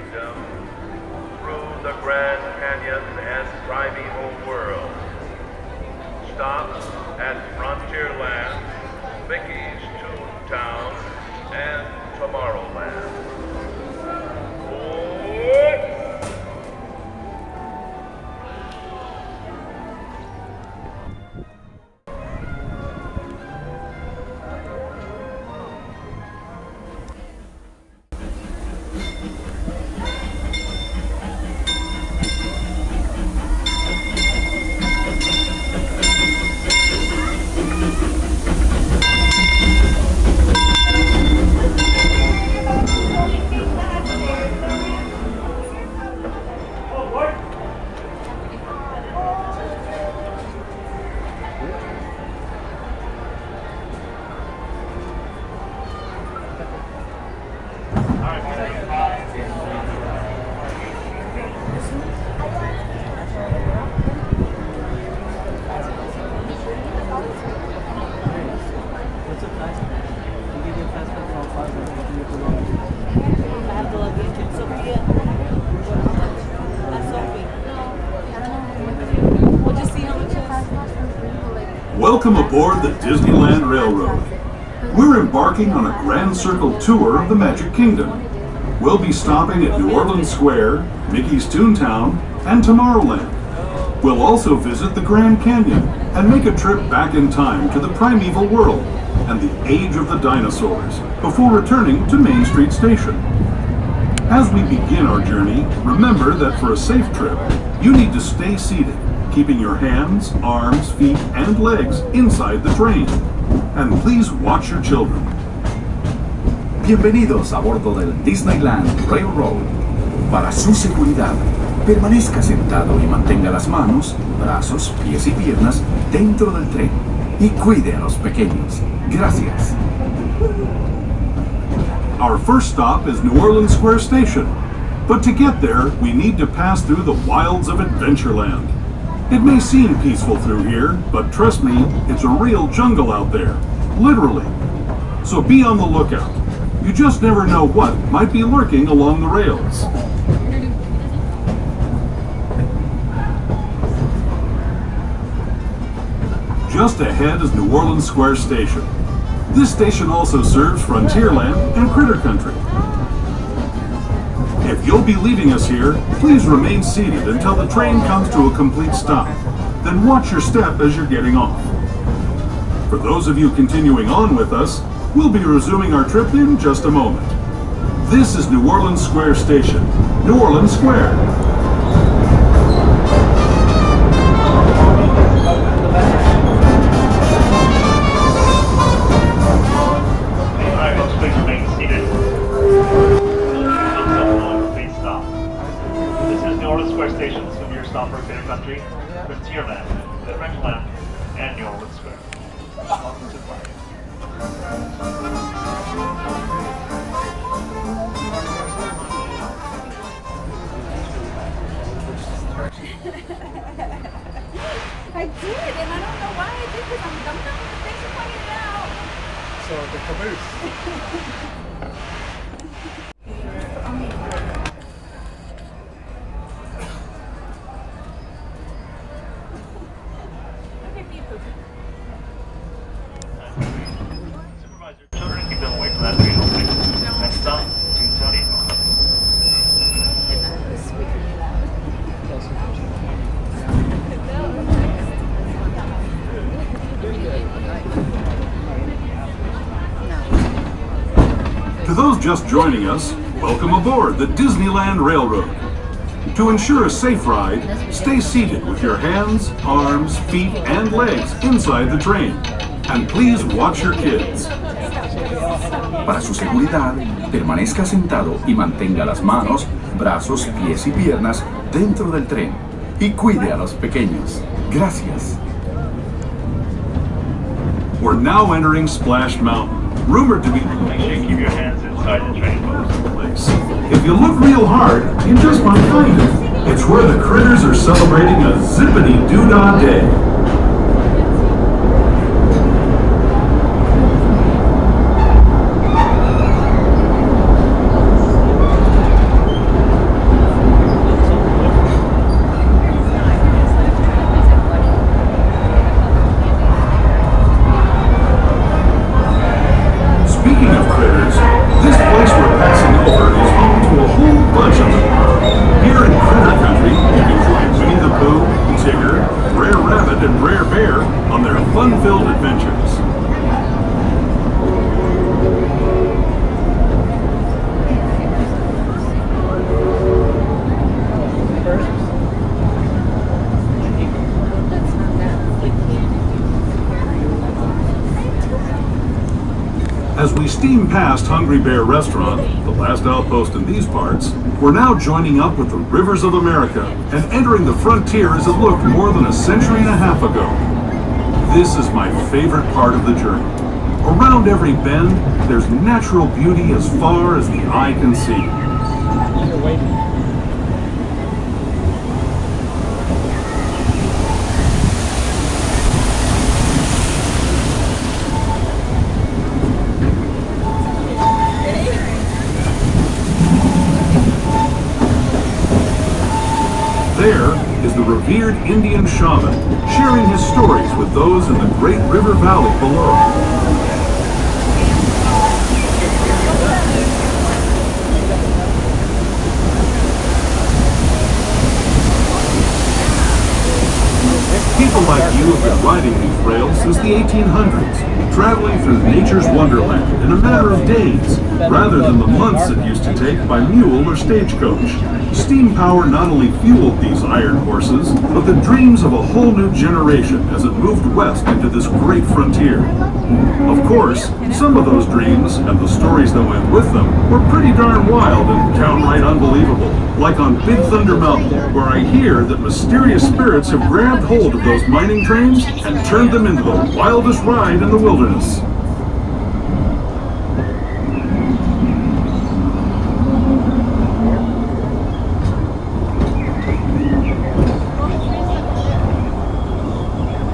Kingdom through the Grand Canyon and primeval world. Stop at Frontierland, Mickey's Toontown, and Tomorrowland. What? Welcome aboard the Disneyland Railroad. We're embarking on a Grand Circle tour of the Magic Kingdom. We'll be stopping at New Orleans Square, Mickey's Toontown, and Tomorrowland. We'll also visit the Grand Canyon and make a trip back in time to the primeval world and the age of the dinosaurs before returning to Main Street Station. As we begin our journey, remember that for a safe trip, you need to stay seated, keeping your hands, arms, feet, and legs inside the train. And please watch your children. Bienvenidos a bordo del Disneyland Railroad. Para su seguridad, permanezca sentado y mantenga las manos, brazos, pies y piernas dentro del tren. Y cuide a los pequeños. Gracias. Our first stop is New Orleans Square Station. But to get there, we need to pass through the wilds of Adventureland. It may seem peaceful through here, but trust me, it's a real jungle out there. Literally. So be on the lookout. You just never know what might be lurking along the rails. Just ahead is New Orleans Square Station. This station also serves Frontierland and Critter Country. If you'll be leaving us here, please remain seated until the train comes to a complete stop. Then watch your step as you're getting off. For those of you continuing on with us, we'll be resuming our trip in just a moment. This is New Orleans Square Station, New Orleans Square. Stop for Critter Country, Frontierland, Adventureland, and New Orleans Square. Welcome to the party. I did, and I don't know why I did because I'm dumb. Thanks for pointing it out. So the caboose. Supervise your children, keep them away from that train opening. Next stop, Toontown. And I was squeaking it out. To those just joining us, welcome aboard the Disneyland Railroad. To ensure a safe ride, stay seated with your hands, arms, feet, and legs inside the train. And please watch your kids. Para su seguridad, permanezca sentado y mantenga las manos, brazos, pies y piernas dentro del tren. Y cuide a los pequeños. Gracias. We're now entering Splash Mountain, rumored to be Make sure you keep your hands inside the train folks. place. If you look real hard, you just might find it. It's where the critters are celebrating a zippity-doo-dah day. steam past Hungry Bear Restaurant, the last outpost in these parts, we're now joining up with the rivers of America and entering the frontier as it looked more than a century and a half ago. This is my favorite part of the journey. Around every bend, there's natural beauty as far as the eye can see. You're waiting. There is the revered Indian shaman, sharing his stories with those in the Great River Valley below. People like you have been riding these rails since the 1800s, traveling through nature's wonderland in a matter of days, rather than the months it used to take by mule or stagecoach. Steam power not only fueled these iron horses, but the dreams of a whole new generation as it moved west into this great frontier. Of course, some of those dreams, and the stories that went with them, were pretty darn wild and downright unbelievable. Like on Big Thunder Mountain, where I hear that mysterious spirits have grabbed hold of those mining trains and turned them into the wildest ride in the wilderness.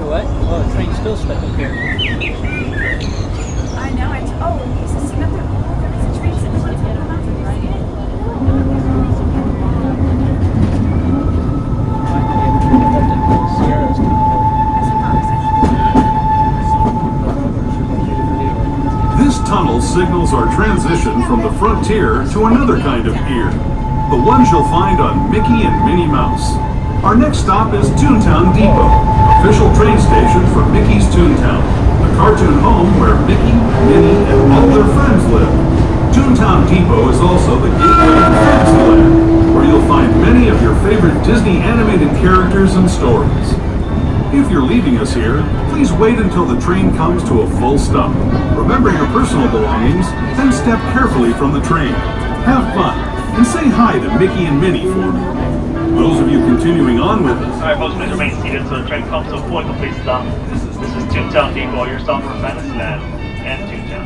What? Oh, the train's still stuck up here. I know. He's just sitting up there. Oh, there is a train sitting on top of the mountain, right? Sierra's This tunnel signals our transition from the frontier to another kind of ear, the ones you'll find on Mickey and Minnie Mouse. Our next stop is Toontown Depot, official train station for Mickey's Toontown, the cartoon home where Mickey, Minnie, and all their friends live. Toontown Depot is also the gateway to Fantasyland, where you'll find many of your favorite Disney animated characters and stories. If you're leaving us here, please wait until the train comes to a full stop. Remember your personal belongings, then step carefully from the train. Have fun, and say hi to Mickey and Minnie for me. Those of you continuing on with us, Alright folks, please remain seated so the train comes to a full and complete stop. This is Toontown Depot, your stop for Fantasyland and Toontown.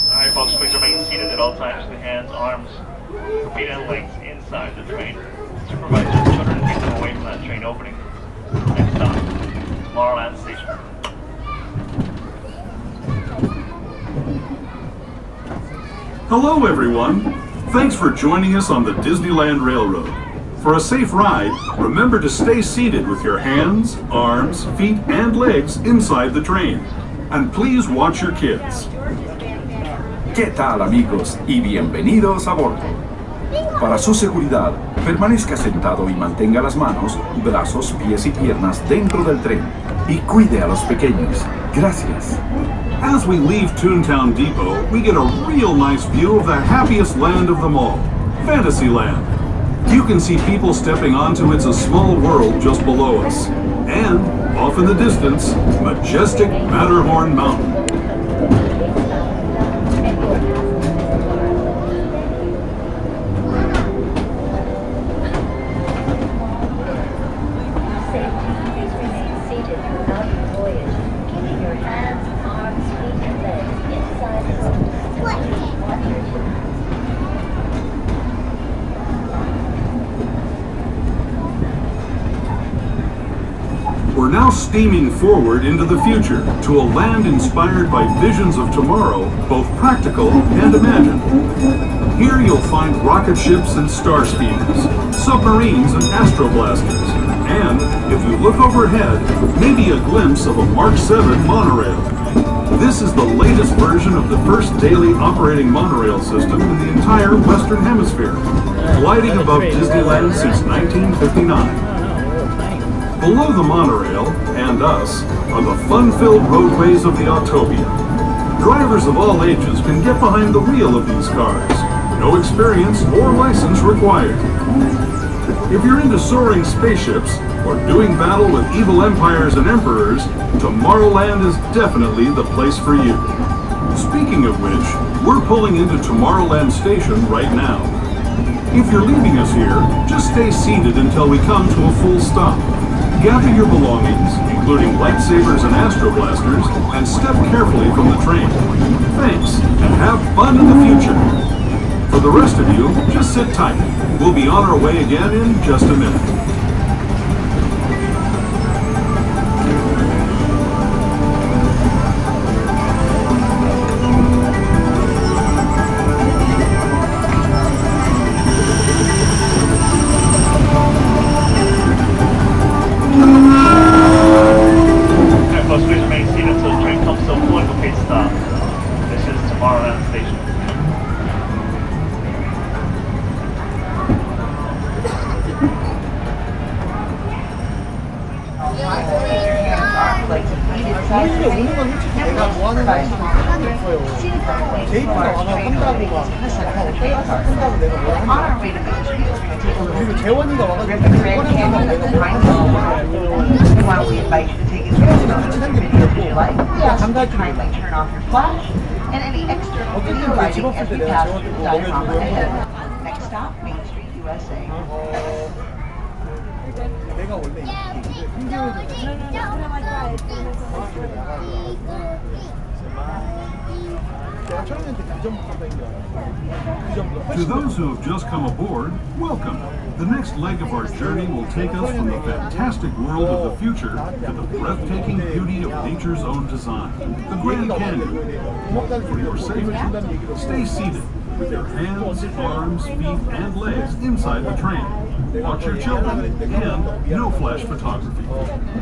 Alright folks, please remain seated at all times with hands, arms, feet and legs inside the train. Supervise your children and keep them away from that train opening. Next stop, Tomorrowland Station. hello everyone! Thanks for joining us on the Disneyland Railroad. For a safe ride, remember to stay seated with your hands, arms, feet, and legs inside the train. And please watch your kids. ¿Qué tal, amigos? Y bienvenidos a bordo. Para su seguridad, permanezca sentado y mantenga las manos, brazos, pies y piernas dentro del tren. Y cuide a los pequeños. Gracias. As we leave Toontown Depot, we get a real nice view of the happiest land of them all, Fantasyland. You can see people stepping onto It's a Small World just below us. And, off in the distance, majestic Matterhorn Mountain. We're now steaming forward into the future to a land inspired by visions of tomorrow, both practical and imagined. Here you'll find rocket ships and star speeders, submarines and astroblasters, and, if you look overhead, maybe a glimpse of a Mark 7 monorail. This is the latest version of the first daily operating monorail system in the entire Western Hemisphere, gliding above Disneyland since 1959. Below the monorail, and us, are the fun-filled roadways of the Autopia. Drivers of all ages can get behind the wheel of these cars. No experience or license required. If you're into soaring spaceships or doing battle with evil empires and emperors, Tomorrowland is definitely the place for you. Speaking of which, we're pulling into Tomorrowland Station right now. If you're leaving us here, just stay seated until we come to a full stop. Gather your belongings, including lightsabers and astro blasters, and step carefully from the train. Thanks, and have fun in the future. For the rest of you, just sit tight. We'll be on our way again in just a minute. Alright folks, please remain seated until the train comes to a political pit stop. This is Tomorrowland Station. 우리가 오는 건 솔직히 내가 좋아하는 거 없어요. 제이프가 와서 한다고 막 한다고 내가 뭘 한다. 그리고 재원이가 와가지고 꺼내서 내가 뭘 While we invite you to take as many photos as you like, we ask you to kindly turn off your flash and any external video lighting as we pass through the diorama ahead. Next stop, Main Street, USA. 내가 원래 내가 촬영할 때 2점부터 뺀 게 알아. To those who have just come aboard, welcome. The next leg of our journey will take us from the fantastic world of the future to the breathtaking beauty of nature's own design, the Grand Canyon. For your safety, stay seated with your hands, arms, feet, and legs inside the train. Watch your children, and no flash photography.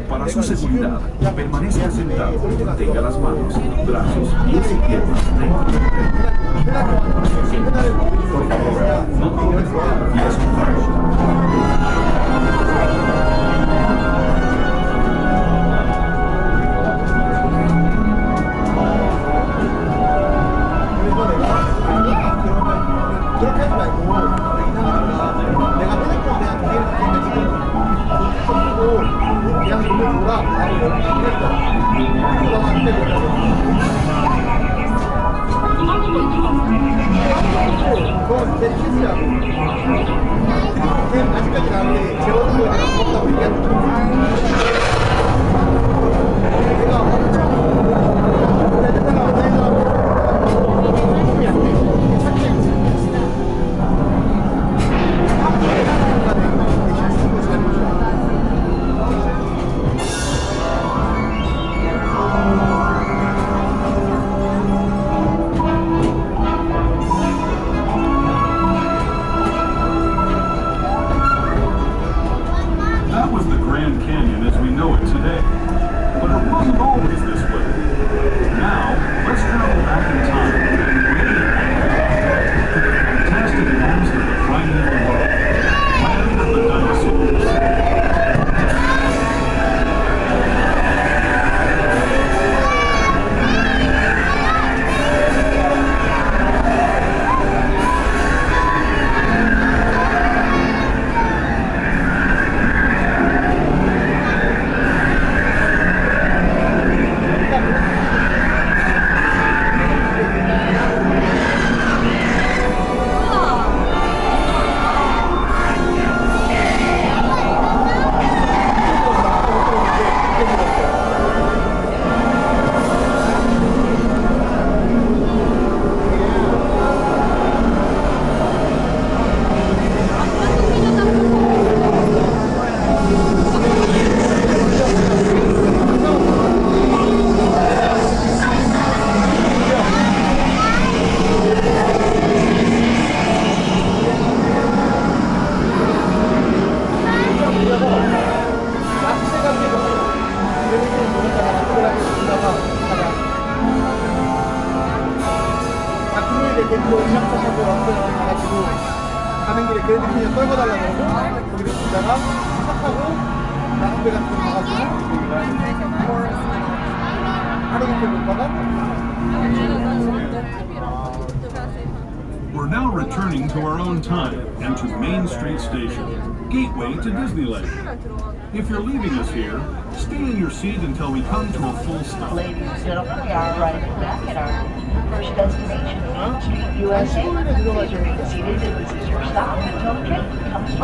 Para su seguridad, permanezca sentado, tenga las manos, brazos, pies y piernas dentro del tren. Por favor, no tome fotografías con flash. 그렇게 하지 말고 이상하니까 내가 휴대폰 그냥 뒤에 있으면 그냥 눈을 돌아 바로 여기 있겠어. 그럼 안 돼. 그건 내 실수야. 그냥 아직까지 나한테 재워둔 거 내가 고맙다고 얘기하는 거야. 내가 엄청 내 생각 안 되더라고. That was the Grand Canyon as we know it today. But it wasn't always this way. Now, let's travel back in time to the fantastic lands of the primeval world, land of the dinosaurs. 가는 길에 걔네들이 그냥 떨궈 달라고 그러고 거기를 주다가 차 타고 나한배 같은 거 가가지고 하루 종일 못 가가 We're now returning to our own time and to Main Street Station, gateway to Disneyland. If you're leaving us here, stay in your seat until we come to a full stop. Ladies and gentlemen, we are arriving back at our first destination, Main Street, USA. Please remain seated and this is your stop until the train comes to a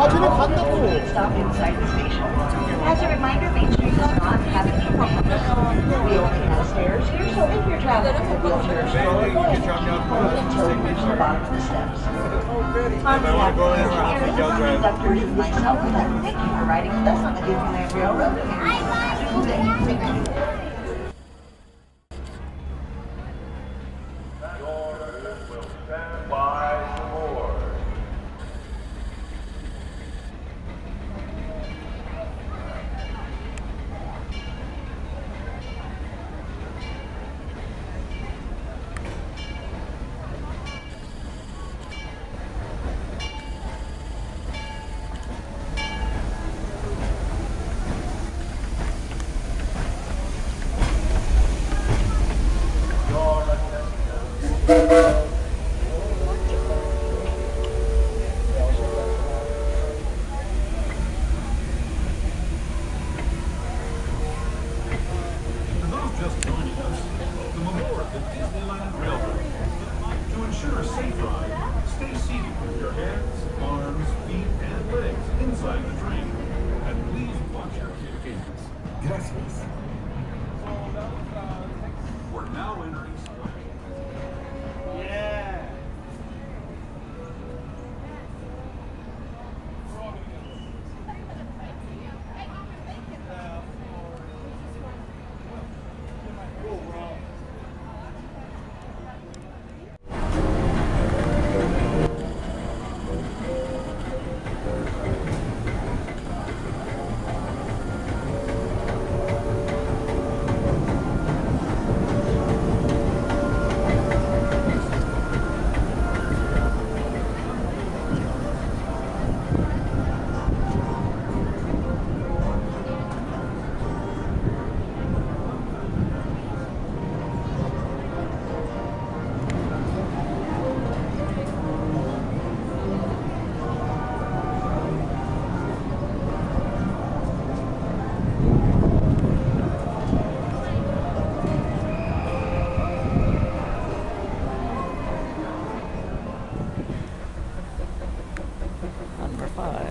stop inside the station. As a reminder, Main Street does not have any ramps. We only have stairs here, so if you're traveling with a wheelchair or stroller, go ahead until you reach the bottom of the steps. On behalf of the engineers, conductors, and myself, I'd like to thank you for riding with us on the Disneyland Railroad. Thank you. Yours will stand by the board. For those just joining us, welcome aboard the Disneyland Railroad. To ensure a safe ride, stay seated with your hands, arms, feet, and legs inside the train. And please watch your kids. Gracias. We're now entering Number 5.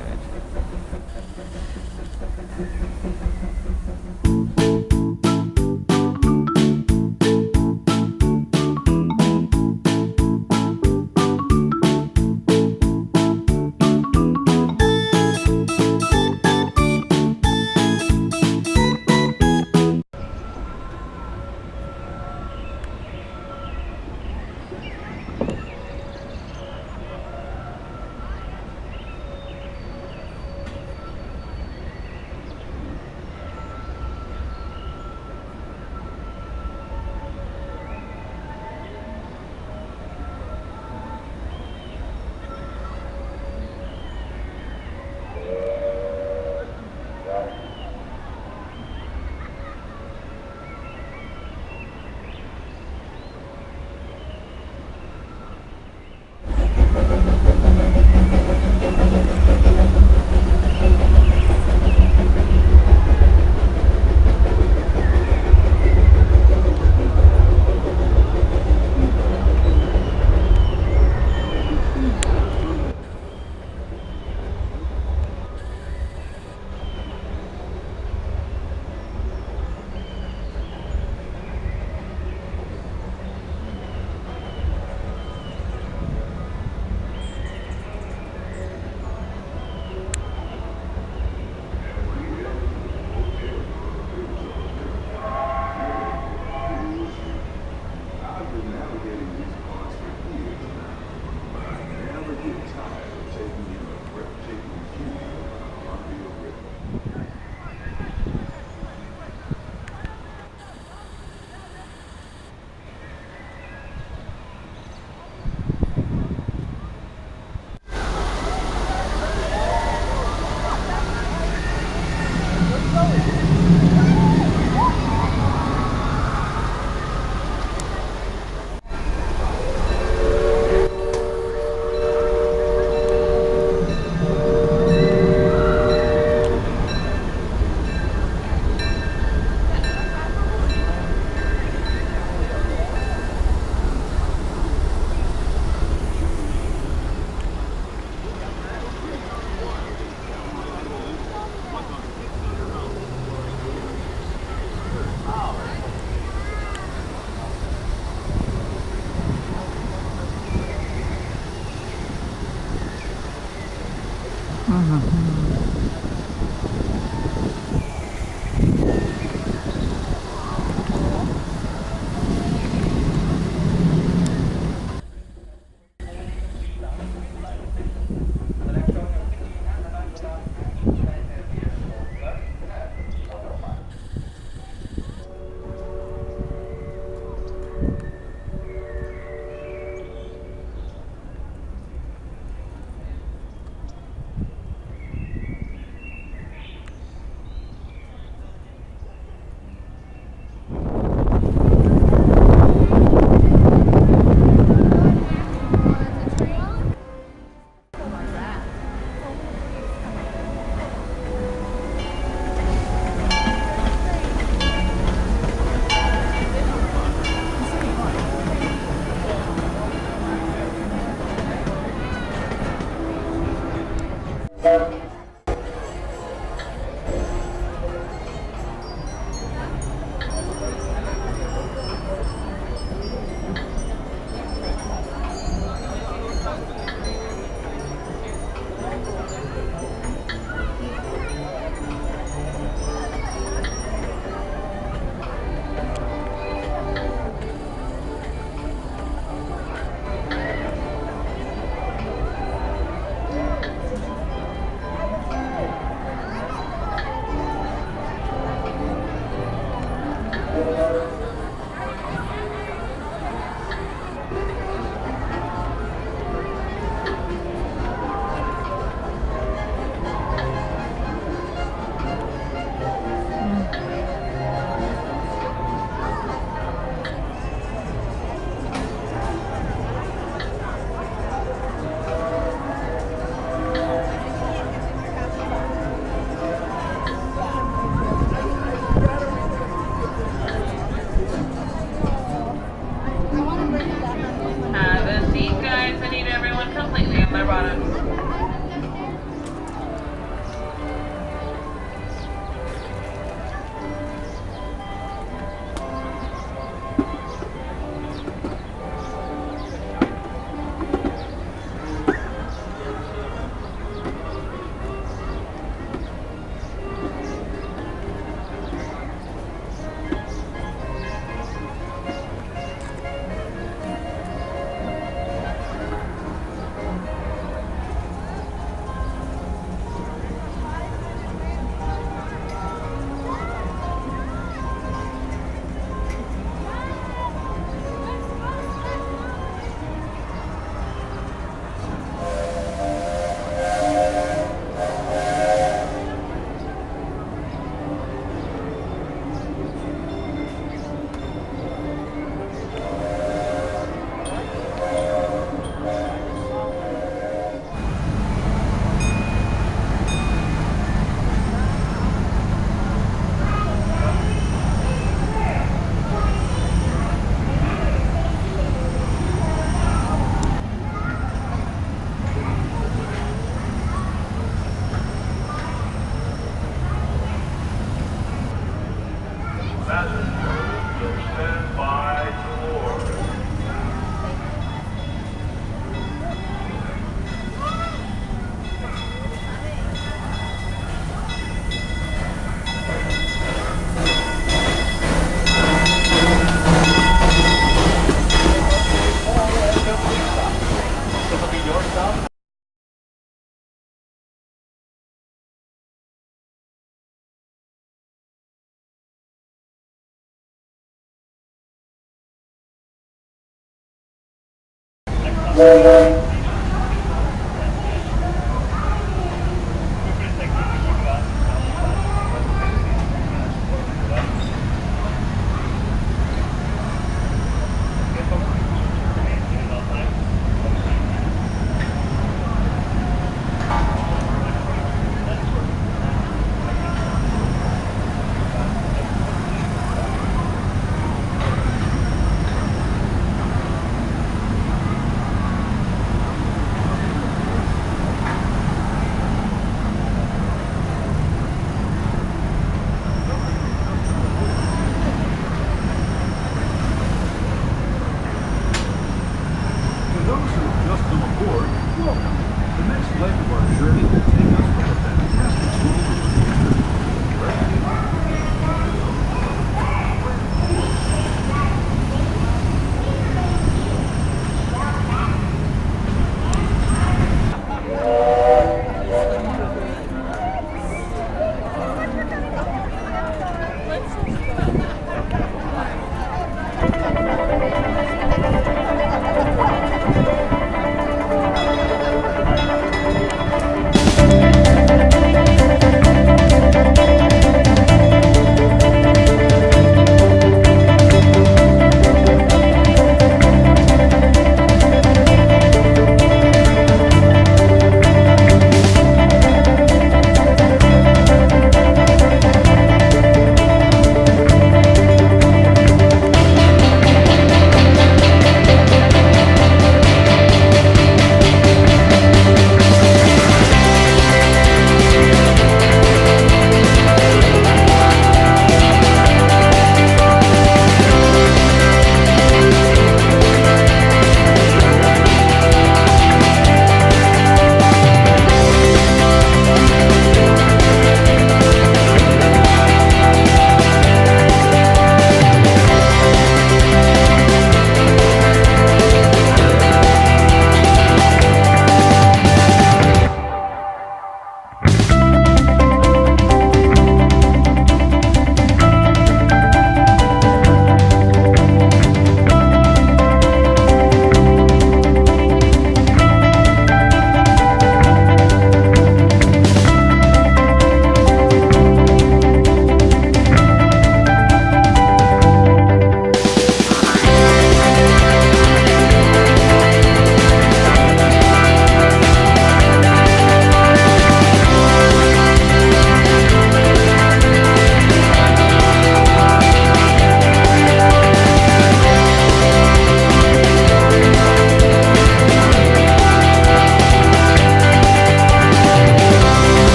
Street.